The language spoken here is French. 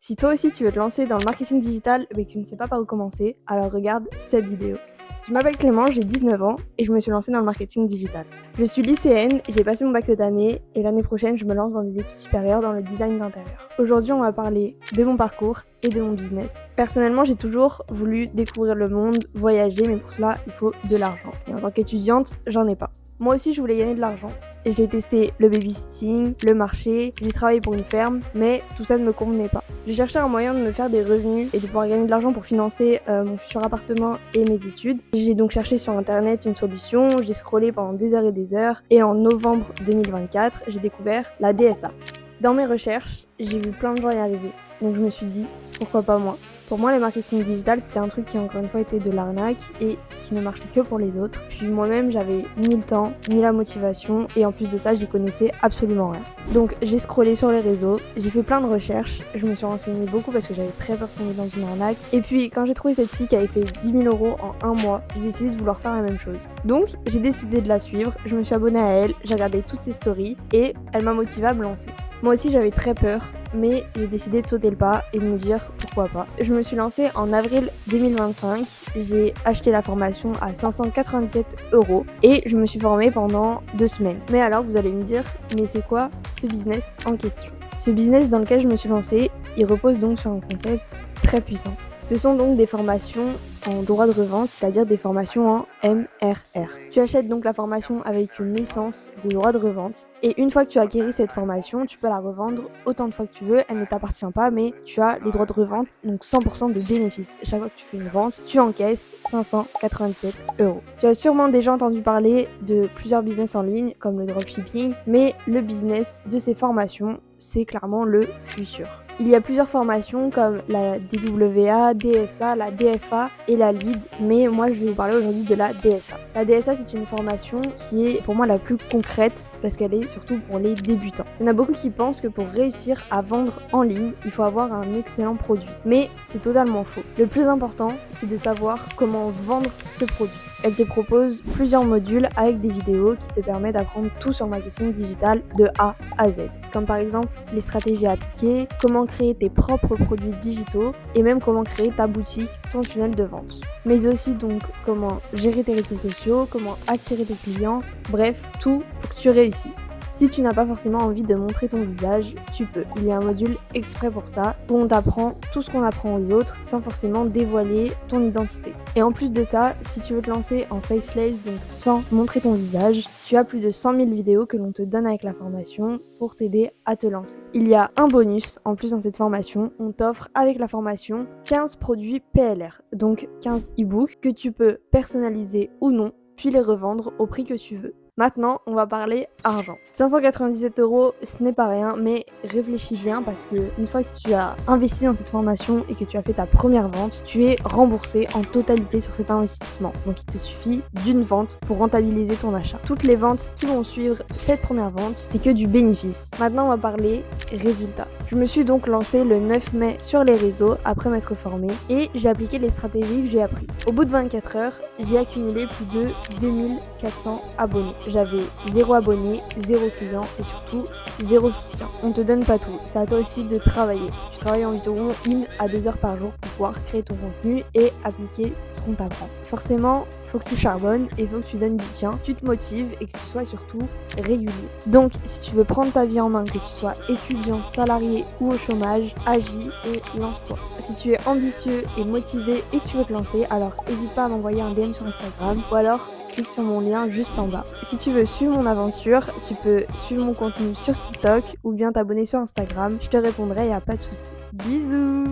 Si toi aussi tu veux te lancer dans le marketing digital mais que tu ne sais pas par où commencer, alors regarde cette vidéo. Je m'appelle Clément, j'ai 19 ans et je me suis lancée dans le marketing digital. Je suis lycéenne, j'ai passé mon bac cette année et l'année prochaine je me lance dans des études supérieures dans le design d'intérieur. Aujourd'hui on va parler de mon parcours et de mon business. Personnellement j'ai toujours voulu découvrir le monde, voyager, mais pour cela il faut de l'argent. Et en tant qu'étudiante, j'en ai pas. Moi aussi je voulais gagner de l'argent. J'ai testé le babysitting, le marché, j'ai travaillé pour une ferme, mais tout ça ne me convenait pas. J'ai cherché un moyen de me faire des revenus et de pouvoir gagner de l'argent pour financer mon futur appartement et mes études. J'ai donc cherché sur internet une solution, j'ai scrollé pendant des heures et des heures et en novembre 2024, j'ai découvert la DSA. Dans mes recherches, j'ai vu plein de gens y arriver, donc je me suis dit pourquoi pas moi. Pour moi, le marketing digital, c'était un truc qui, encore une fois, était de l'arnaque et qui ne marchait que pour les autres. Puis moi-même, j'avais ni le temps, ni la motivation, et en plus de ça, j'y connaissais absolument rien. Donc, j'ai scrollé sur les réseaux, j'ai fait plein de recherches, je me suis renseignée beaucoup parce que j'avais très peur de tomber dans une arnaque. Et puis, quand j'ai trouvé cette fille qui avait fait 10 000 € en un mois, j'ai décidé de vouloir faire la même chose. Donc, j'ai décidé de la suivre, je me suis abonnée à elle, j'ai regardé toutes ses stories, et elle m'a motivée à me lancer. Moi aussi, j'avais très peur, mais j'ai décidé de sauter le pas et de me dire pourquoi pas. Je me suis lancée en avril 2025, j'ai acheté la formation à 597 € et je me suis formée pendant 2 semaines. Mais alors vous allez me dire, mais c'est quoi ce business en question ? Ce business dans lequel je me suis lancée, il repose donc sur un concept très puissant. Ce sont donc des formations en droit de revente, c'est-à-dire des formations en MRR. Tu achètes donc la formation avec une licence de droit de revente et une fois que tu as acquéri cette formation, tu peux la revendre autant de fois que tu veux, elle ne t'appartient pas mais tu as les droits de revente, donc 100% de bénéfices. Chaque fois que tu fais une vente, tu encaisses 597 €. Tu as sûrement déjà entendu parler de plusieurs business en ligne comme le dropshipping, mais le business de ces formations, c'est clairement le futur. Il y a plusieurs formations comme la DWA, DSA, la DFA et la LEAD, mais moi je vais vous parler aujourd'hui de la DSA. La DSA c'est une formation qui est pour moi la plus concrète parce qu'elle est surtout pour les débutants. Il y en a beaucoup qui pensent que pour réussir à vendre en ligne, il faut avoir un excellent produit, mais c'est totalement faux. Le plus important, c'est de savoir comment vendre ce produit. Elle te propose plusieurs modules avec des vidéos qui te permettent d'apprendre tout sur le marketing digital de A à Z. Comme par exemple les stratégies à appliquer, comment créer tes propres produits digitaux et même comment créer ta boutique, ton tunnel de vente. Mais aussi donc comment gérer tes réseaux sociaux, comment attirer tes clients, bref, tout pour que tu réussisses. Si tu n'as pas forcément envie de montrer ton visage, tu peux. Il y a un module exprès pour ça, où on t'apprend tout ce qu'on apprend aux autres sans forcément dévoiler ton identité. Et en plus de ça, si tu veux te lancer en faceless, donc sans montrer ton visage, tu as plus de 100 000 vidéos que l'on te donne avec la formation pour t'aider à te lancer. Il y a un bonus en plus dans cette formation, on t'offre avec la formation 15 produits PLR, donc 15 e-books que tu peux personnaliser ou non, puis les revendre au prix que tu veux. Maintenant, on va parler argent. 597 €, ce n'est pas rien, mais réfléchis bien parce que une fois que tu as investi dans cette formation et que tu as fait ta première vente, tu es remboursé en totalité sur cet investissement. Donc il te suffit d'une vente pour rentabiliser ton achat. Toutes les ventes qui vont suivre cette première vente, c'est que du bénéfice. Maintenant, on va parler résultats. Je me suis donc lancée le 9 mai sur les réseaux après m'être formée et j'ai appliqué les stratégies que j'ai apprises. Au bout de 24 heures, j'ai accumulé plus de 2400 abonnés. J'avais 0 abonné, 0 client et surtout 0 soutien. On te donne pas tout, c'est à toi aussi de travailler. Tu travailles environ 1 à 2 heures par jour pour pouvoir créer ton contenu et appliquer ce qu'on t'apprend. Forcément, il faut que tu charbonnes et il faut que tu donnes du tien, tu te motives et que tu sois surtout régulier. Donc, si tu veux prendre ta vie en main, que tu sois étudiant, salarié ou au chômage, agis et lance-toi. Si tu es ambitieux et motivé et que tu veux te lancer, alors n'hésite pas à m'envoyer un DM sur Instagram ou alors clique sur mon lien juste en bas. Si tu veux suivre mon aventure, tu peux suivre mon contenu sur TikTok ou bien t'abonner sur Instagram. Je te répondrai, y a pas de souci. Bisous!